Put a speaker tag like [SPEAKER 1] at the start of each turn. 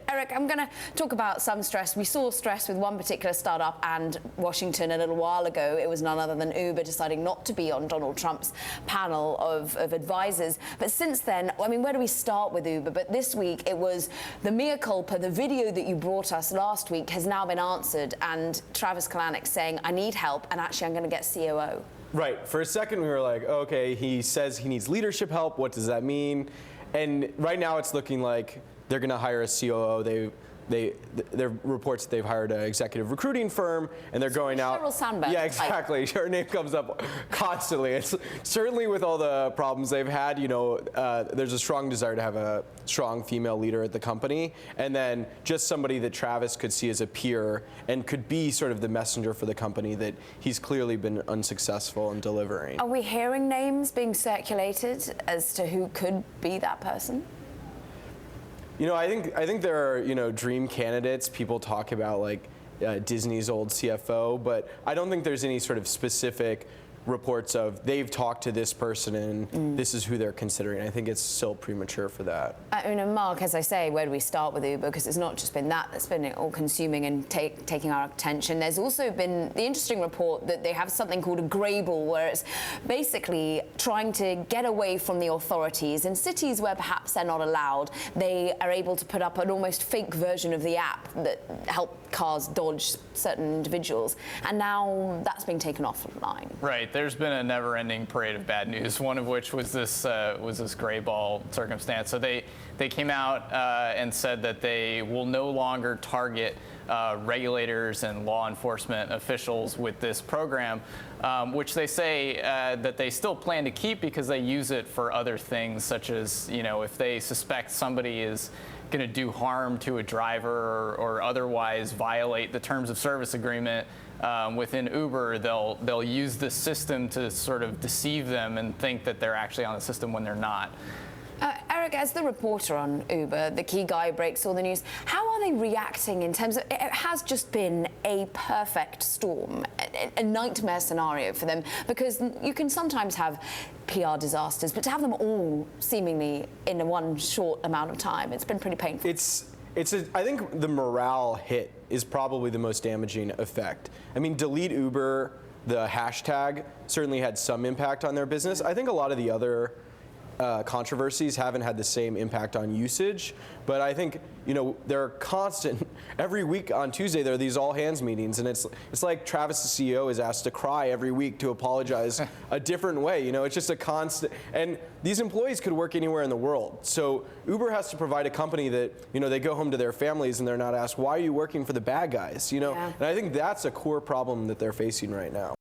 [SPEAKER 1] Eric, I'm going to talk about some stress. We saw stress with one particular startup and Washington a little while ago. It was none other than Uber deciding not to be on Donald Trump's panel of advisors. But since then, I mean, where do we start with Uber? But this week it was the mea culpa. The video that you brought us last week has now been answered, and Travis Kalanick saying, I need help, and actually I'm going to get COO. Right.
[SPEAKER 2] For a second we were like, okay, he says he needs leadership help. What does that mean? And right now it's looking like they're going to hire a COO. There are reports that they've hired an executive recruiting firm, and they're going out.
[SPEAKER 1] Sheryl Sandberg.
[SPEAKER 2] Yeah, exactly. Her name comes up constantly. It's certainly with all the problems they've had. You know, there's a strong desire to have a strong female leader at the company, and then just somebody that Travis could see as a peer and could be sort of the messenger for the company that he's clearly been unsuccessful in delivering.
[SPEAKER 1] Are we hearing names being circulated as to who could be that person?
[SPEAKER 2] You know, I think there are, dream candidates. People talk about like Disney's old CFO, but I don't think there's any sort of specific reports of they've talked to this person and this is who they're considering. I think it's still premature for that.
[SPEAKER 1] I mean, Mark, as I say, where do we start with Uber? Because it's not just been that that's been all-consuming and taking our attention. There's also been the interesting report that they have something called a Greyabll, where it's basically trying to get away from the authorities. In cities where perhaps they're not allowed, they are able to put up an almost fake version of the app that help cars dodge certain individuals. And now that's being taken offline.
[SPEAKER 3] Right. There's been a never-ending parade of bad news. One of which was this Greyabll circumstance. So they came out and said that they will no longer target regulators and law enforcement officials with this program, which they say that they still plan to keep because they use it for other things, such as if they suspect somebody is going to do harm to a driver or otherwise violate the terms of service agreement within Uber, they'll use the system to sort of deceive them and think that they're actually on the system when they're not.
[SPEAKER 1] Eric, as the reporter on Uber, the key guy breaks all the news, how are they reacting in terms of, it has just been a perfect storm, a nightmare scenario for them, because you can sometimes have PR disasters, but to have them all seemingly in one short amount of time, it's been pretty painful.
[SPEAKER 2] I think the morale hit is probably the most damaging effect. I mean, delete Uber, the hashtag, certainly had some impact on their business. I think a lot of the other controversies haven't had the same impact on usage, but I think they're constant. Every week on Tuesday there are these all hands meetings, and it's like Travis, the CEO, is asked to cry every week to apologize a different way. It's just a constant. And these employees could work anywhere in the world, so Uber has to provide a company that they go home to their families and they're not asked, why are you working for the bad guys?
[SPEAKER 1] Yeah.
[SPEAKER 2] And I think that's a core problem that they're facing right now.